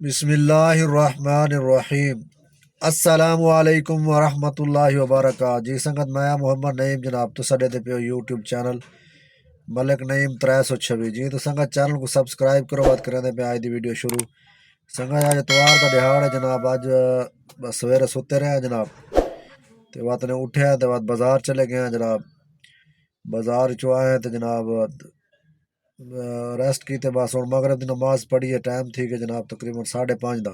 بسم اللہ الرحمن الرحیم۔ السلام علیکم ورحمۃ اللہ وبرکاتہ۔ جی سنگت میں محمد نعیم جناب تو سڈے دے پیو یوٹیوب چینل ملک نعیم 326 جی تو سنگت چینل کو سبسکرائب کرو بات کریں دے پہ آج دی ویڈیو شروع۔ سنگت آج اتوار کا دہاڑ ہے جناب، آج سویرے ستے رہے ہیں جناب، تو وات نے اٹھے ہیں تو بازار چلے گئے ہیں جناب، بازار چو آئے ہیں تو جناب ریسٹ کی تے بس ہوں مغرب دی نماز پڑھی ہے، ٹائم تھی کہ جناب تقریباً 5:30 دا،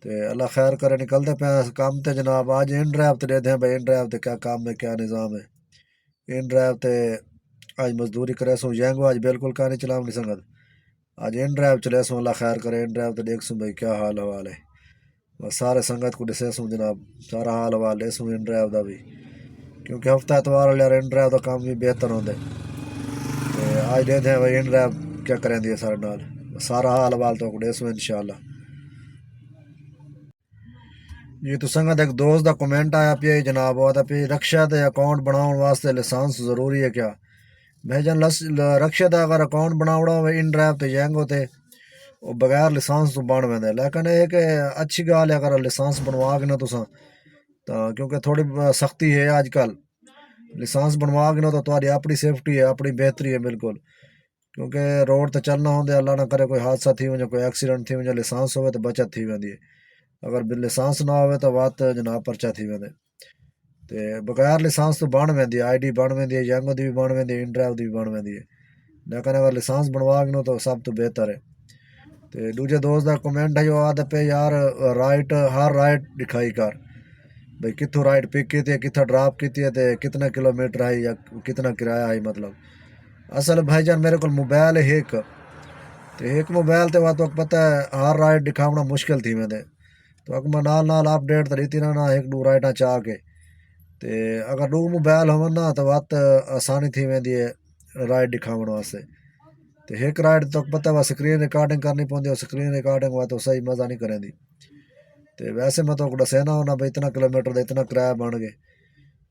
تے اللہ خیر کرے نکلتے پہ کام تے جناب۔ آج ان ڈرائیو تے دے دیں بھائی ان ڈرائیو تے کیا کام ہے کیا نظام ہے، ان ڈرائیو تے آج مزدوری کرے سوں جینگو آج بالکل کا نہیں چلاؤں نہیں سنگت، آج ان ڈرائیو چلے سوں اللہ خیر کرے ان ڈرائیو تے دیکھ سوں بھائی کیا حال حوال ہے، بس سارے سنگت کو دسے سوں جناب سارا حال حوال لے سوں ان ڈرائیو دا بھی، کیونکہ ہفتہ اتوار والے ان ڈرائیو دا کام بھی بہتر ہوندے، آج دے دیں بھائی ان ڈرائیو کیا کریں دی سارے نال سارا حال حوال تو کو دے سوں انشاءاللہ۔ جی تو سنگت ایک دوست دا کمنٹ آیا پیا جناب، وہ پی رکشا دے اکاؤنٹ بناؤن واسطے لائسنس ضروری ہے کیا؟ بھائی جان رکشے دا اگر اکاؤنٹ بناوڑا ہوئے ان ڈرائیو تے جینگو تے وہ بغیر لائسنس تو بن ویندے، لیکن یہ کہ اچھی گال ہے اگر لائسنس بنوا کے نہ تساں تو، کیونکہ تھوڑی سختی ہے آج کل، لائسنس بنوا کے نہ تو تمہاری اپنی سیفٹی ہے اپنی بہتری ہے بالکل، کیونکہ روڈ تے چلنا ہوندے اللہ نہ کرے کوئی حادثہ تھی ونجے کوئی ایکسیڈنٹ تھی ونجے لائسنس ہوئے تو بچت تھی ویندی ہے، اگر لائسنس نہ ہوئے تو وات جناب پرچہ تھی ویندے، تے بغیر لائسنس تو بن ویندی ہے، آئی ڈی بن ویندی ہے، جینگو دی بھی بن ویندی ہے، ان ڈرائیو دی بھی بن ویندی ہے، لیکن اگر لائسنس بنوا کے نو تو سب تو بہتر ہے۔ تے دوجے دوست دا کمنٹ ہے جو آدھے پہ یار رائٹ ہر رائٹ دکھائی کر، بھئی کتھوں رائٹ پک کیتی ہے کتھا ڈراپ کیتی ہے تے کتنا کلومیٹر ہے یا کتنا کرایہ ہے، مطلب اصل بھائی جان میرے کو موبائل ہے ایک، تے ایک موبائل تے وقت پتہ ہے ہر رائٹ دکھاونا مشکل تھی ویندے، تو اگر میں نال اپ ڈیٹ تے دیتی رہنا ایک دو رائٹاں چاہ کے، تے اگر دو موبائل ہون نا تو وقت آسانی تھی ویندی ہے رائٹ دکھاون واسطے، تے ایک رائٹ تو پتہ ہے سکرین ریکارڈنگ کرنی پوندی ہے، سکرین ریکارڈنگ ہوا تو صحیح مزہ نہیں کریں دی، تے ویسے میں تو دسینا ہونا بھائی اتنا کلومیٹر دے اتنا کرایہ بن گئے،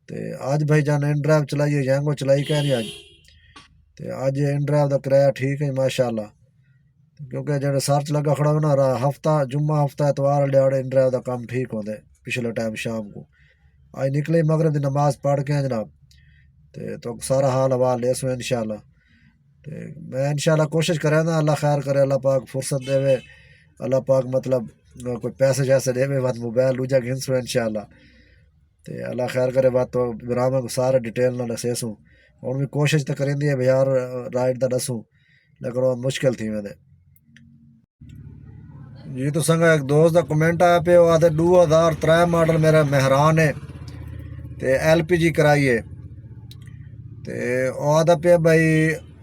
تے آج بھائی جان ان ڈرائیو چلائیے جینگو چلائی کہ نہیں آج، تے آج ان ڈرائیو دا کرایہ ٹھیک ہے ماشاءاللہ، کیونکہ جڑے سرچ لگا کھڑا ہو نا ہفتہ جمعہ ہفتہ اتوار والے ان ڈرائیو دا کام ٹھیک ہوندے پچھلے ٹائم شام کو، آج نکلے مغرب دی نماز پڑھ کے ہیں جناب، تے تو سارا حال حوال لے سو انشاءاللہ، تے میں انشاءاللہ کوشش کرے نا اللہ خیر کرے اللہ پاک فرصت دے وے، اللہ پاک مطلب کوئی پیسے جیسے دے وے بات موبائل دوجا گھن سو انشاءاللہ، تے اللہ خیر کرے بات تو برامہ کو سارے ڈیٹیل نہ دسے سوں، ہوں بھی کوشش تو کریں دی ہے بھی یار رائٹ دا دسوں، لیکن وہ مشکل تھی میں دے۔ جی تو سنگا ایک دوست دا کمنٹ آیا پہ وہ آدھے 2003 ماڈل میرا مہران ہے تے ایل پی جی کرائیے، تے وہ آدھا پہ بھائی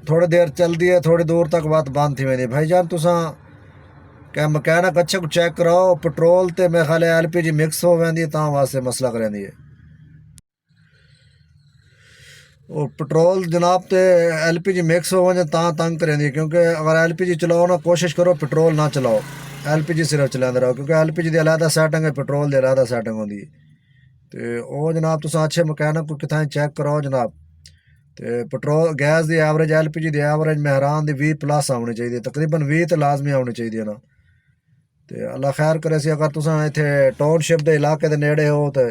تھوڑی دیر چل دی ہے تھوڑی دور تک بات بند تھی ویندی، بھائی جان تساں کہ مکینک اچھے کو چیک کراؤ پٹرول تے میرے خیال ایل پی جی مکس ہو ویندی تاں واسطے مسئلہ کریں دی ہے، وہ پٹرول جناب تے ایل پی جی مکس ہو ونجے تاں تنگ کریں دی، کیونکہ اگر ایل پی جی چلاؤ نا کوشش کرو پٹرول نہ چلاؤ، ایل پی جی صرف چلاندے رہو، کیونکہ ایل پی جی دی علیحدہ سیٹنگ ہے پٹرول دی علیحدہ سیٹنگ ہوندی ہے، تے وہ جناب تساں اچھے مکینک کو کتھائیں چیک کراؤ جناب، تے پٹرول گیس دی ایوریج ایل پی جی دی ایوریج مہران دی 20+ آنی چاہیے، تقریباً 20 تے لازمی آنی چاہیے نا، تے اللہ خیر کرے سی اگر تساں ایتھے ٹاؤن شپ دے علاقے دے نیڑے ہو تے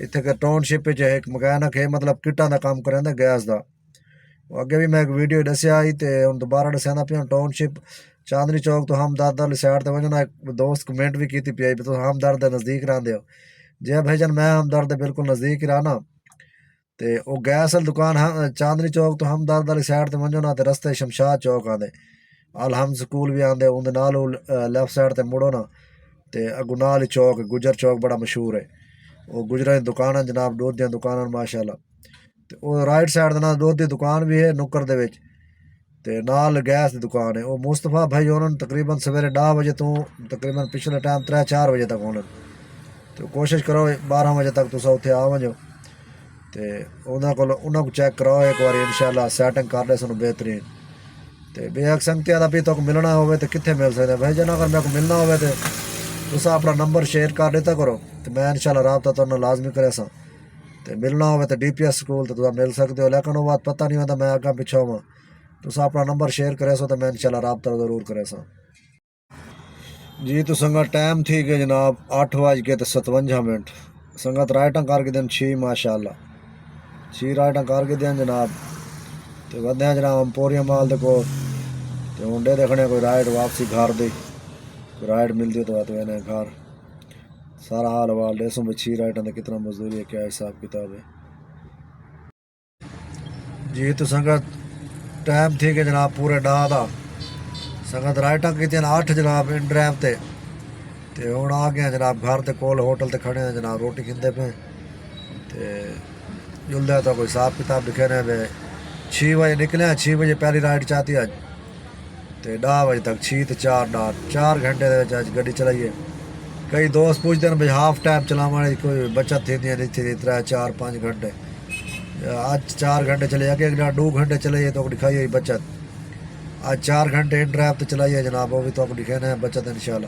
اتنے کہ ٹاؤن شپ ایک مکینک ہے مطلب کٹاں دا کام کریں گیس دا، اگے بھی میں ایک ویڈیو دسیا آئی تے ہن دوبارہ دسینا پیا ٹاؤن شپ چاندنی چوک تو ہمدرد والی سائڈ تے ونجنا، ایک دوست کمنٹ بھی کیتی پی تو ہمدرد دے نزدیک رہندے ہو، جی بھائی جان میں ہمدرد دے بالکل نزدیک ہی رہنا، تے وہ گیس والی دکان چاندنی چوک تو ہمدرد والی سائڈ تے ونجو نا تے رستے شمشاد چوک آندے الحمد سکول بھی آندے اون دے نال لیفٹ سائڈ تے مڑو نا تے اگوں نال ہی چوک گجر چوک بڑا مشہور ہے، وہ گجراں دی دکان جناب دودھ دیاں دکاناں ماشاءاللہ، تے وہ رائٹ سائڈ دے نال دودھ دی دکان بھی ہے نکر دے وچ، تے نال گیس دی دکان ہے، وہ مصطفیٰ بھائی انہوں نے تقریباً سویرے 10 بجے تو تقریباً پچھلے ٹائم 3-4 بجے تک ہونے، تو کوشش کرو 12 بجے تک تساں اتھے آ ونجو، تے انہاں کو چیک کراؤ ایک بار انشاءاللہ سیٹنگ کر لے سنوں بہترین، تے بے ایک سنگتیاں دا بھی تو ملنا ہوئے تو کتنے مل سکتے بھائی جان، اگر میں کو ملنا ہوئے تو تساں اپنا نمبر شیئر کر دیتا کرو، تو میں انشاءاللہ رابطہ تُہاڈے نال لازمی کرے ساں، تے ملنا ہوئے تو ڈی پی ایس سکول تو تساں مل سکتے ہو، لیکن وہ بات پتہ نہیں ہوتا میں اگاں پچھوں ہوں، تساں اپنا نمبر شیئر کرے سو تو میں انشاءاللہ رابطہ ضرور کرے ساں۔ جی تو سنگت ٹائم تھی کہ جناب 8:57 سنگت رائٹاں کر کے دین 6 ماشاء اللہ 6 رائٹاں کر کے دین جناب تو ودے ہیں جناب امپوریا مال دے کو تو ہنڈے دیکھنے کوئی رائٹ واپسی گھر دی کوئی رائٹ ملتی تو انہیں گھر سارا حال حوال ڈیسوں میں 6 رائٹاں دے کتنا مزدوری ہے کیا حساب کتاب ہے جی تو سنگت ٹائم تھی کہ جناب پورے ڈا دا سنگت رائٹاں کی 8 جناب ان ڈرائیو تے ہوں آ گئے جناب گھر تے کول ہوٹل تے کھڑے ہیں جناب روٹی کھندے پہ تے جلدے تو کوئی حساب کتاب لکھے نے بے 6 بجے نکلے ہیں 6 بجے پہلی رائٹ چاہتی اج تے 10 بجے تک 6 تے 4 گھنٹے دے اج گڈی چلائیے کئی دوست پوچھتے ہیں بھائی ہاف ٹائم چلاونے کوئی بچت تھی نہیں تھی 3 4 5 گھنٹے آج 4 گھنٹے چلے اگے 2 گھنٹے چلائیے تو دکھائی ہوئی بچت آج 4 گھنٹے ان ڈرائیو تو چلائیے جناب وہ بھی تو دکھانے ہیں بچت انشاءاللہ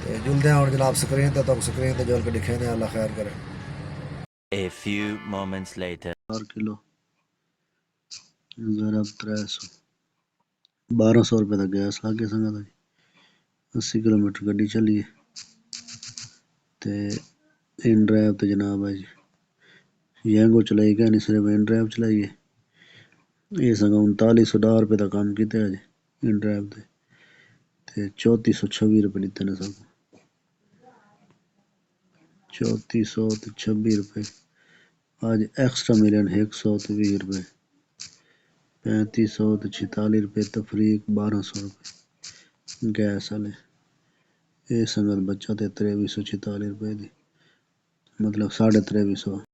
تے جلدے ہیں جناب سکرین تے تو سکرین تے جول کے دکھانے اللہ خیر کرے A few moments later. 4 کلو ضرب 300 1200 روپے دا گیس لگ گیا سنگا 80 کلومیٹر گڈی چلیے تے ان ڈرائیو تے جناب ہے جی ینگو چلائی گیا نہیں صرف ان ڈرائیو چلائیے یہ سنگا 3910 روپے دا کام کیتے ہیں ان ڈرائیو تے 3426 روپے لیتے نے سب 3426 روپے آج ایکسٹرا ملین 120 روپے 3546 روپے تفریق 1200 روپے گیس والے یہ سنگت بچہ تے 2346 روپے دی مطلب 2350